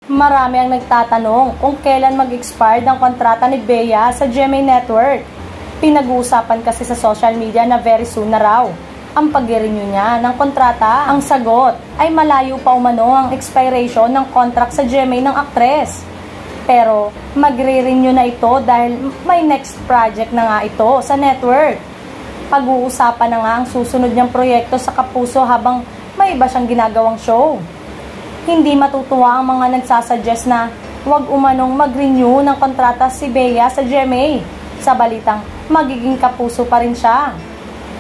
Marami ang nagtatanong kung kailan mag-expire ang kontrata ni Bea sa GMA Network. Pinag-uusapan kasi sa social media na very soon na raw ang pag-renew niya ng kontrata. Ang sagot ay malayo pa umano ang expiration ng contract sa GMA ng aktres. Pero magre-renew na ito dahil may next project na nga ito sa network. Pag-uusapan na nga ang susunod niyang proyekto sa Kapuso habang may iba siyang ginagawang show. Hindi matutuwa ang mga nagsasuggest na huwag umanong mag-renew ng kontrata si Bea sa GMA. Sa balitang, magiging Kapuso pa rin siya.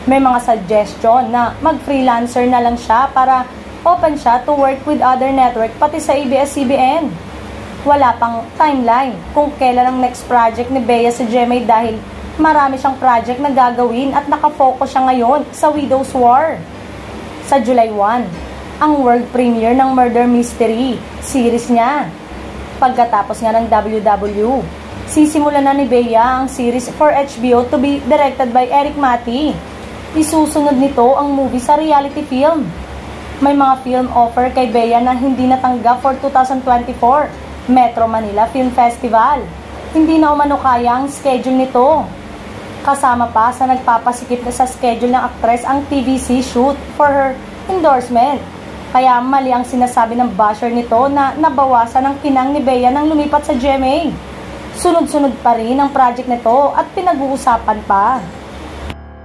May mga suggestion na mag-freelancer na lang siya para open siya to work with other network pati sa ABS-CBN. Wala pang timeline kung kailan ang next project ni Bea sa GMA dahil marami siyang project na gagawin at nakafocus siya ngayon sa Widow's War. Sa July 1, ang world premiere ng Murder Mystery series niya. Pagkatapos nga ng WW, sisimulan na ni Bea ang series for HBO to be directed by Eric Mati. Isusunod nito ang movie sa reality film. May mga film offer kay Bea na hindi natanggap for 2024 Metro Manila Film Festival. Hindi na umano kaya ang schedule nito. Kasama pa sa nagpapasikip na sa schedule ng aktres ang TVC shoot for her endorsement. Kaya mali ang sinasabi ng basher nito na nabawasan ang kinang ni Bea nang lumipat sa GMA. Sunod-sunod pa rin ang project nito at pinag-uusapan pa.